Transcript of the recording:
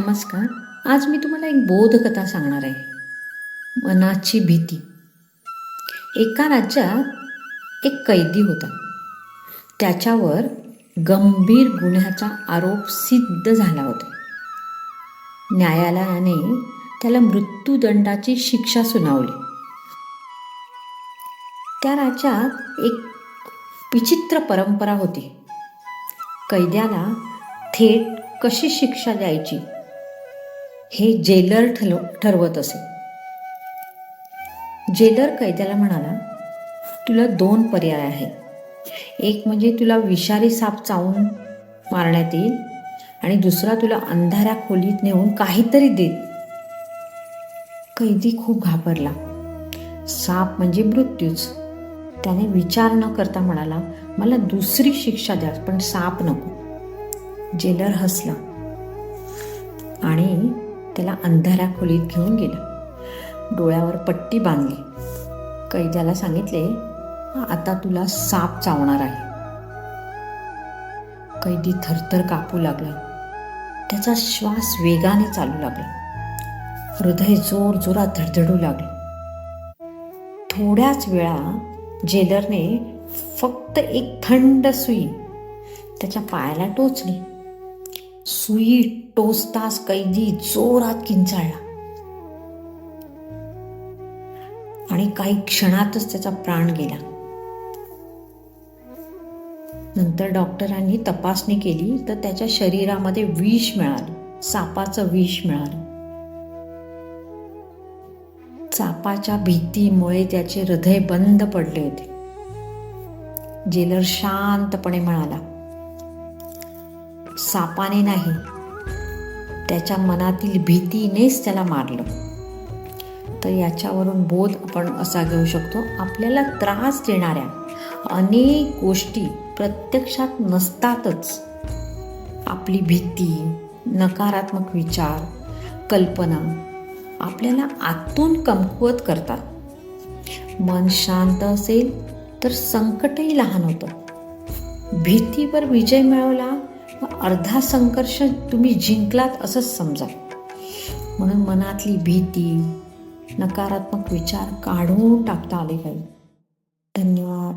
नमस्कार. आज मी तुम्हाला एक बोधकथा सांगणार आहे. मनाची भीती. एका राज्यात एक कैदी होता. त्याच्यावर गंभीर गुन्ह्याचा आरोप सिद्ध झाला होता. न्यायालयाने त्याला मृत्यूदंडाची शिक्षा सुनावली. त्या राज्यात एक विचित्र परंपरा होती. कैद्याला थेट कशी शिक्षा द्यायची हे जेलर ठरवत असे. जेलर कैद्याला म्हणाला, तुला 2 पर्याय आहेत. एक म्हणजे तुला विषारी साप चावून मारण्यात येईल आणि दुसरा तुला अंधाऱ्या खोलीत नेऊन काहीतरी देत. कैदी खूप घाबरला. साप म्हणजे मृत्यूच. त्याने विचार न करता म्हणाला, मला दुसरी शिक्षा द्या, पण साप नको. जेलर हसला आणि त्याला अंधाऱ्या खोलीत घेऊन गेला. डोळ्यावर पट्टी बांधली. कैद्याला सांगितले, आता तुला साप चावणार आहे. कैदी थरथर कापू लागला. त्याचा श्वास वेगाने चालू लागला. हृदय जोर जोरात धडधडू लागले. थोड्याच वेळा जेलरने फक्त एक थंड सुई त्याच्या पायाला टोचली. सुई टोचताच कैदी जोरात किंचाळला आणि काही क्षणातच त्याचा प्राण गेला. नंतर डॉक्टरांनी तपासणी केली तर त्याच्या शरीरामध्ये विष मिळालं. सापाचं विष मिळालं. सापाच्या भीतीमुळे त्याचे हृदय बंद पडले होते. जेलर शांतपणे म्हणाला, सापाने नाही, त्याच्या मनातील भीतीनेच त्याला मारलं. तर याच्यावरून बोध आपण असा घेऊ शकतो, आपल्याला त्रास देणाऱ्या अनेक गोष्टी प्रत्यक्षात नसतातच. आपली भीती, नकारात्मक विचार, कल्पना आपल्याला आतून कमकुवत करतात. मन शांत असेल तर संकटही लहान होतं. भीतीवर विजय मिळवला, अर्धा संघर्ष तुम्ही जिंकलात असंच समजा. म्हणून मनातली भीती, नकारात्मक विचार काढून टाकता आले पाहिजे. धन्यवाद.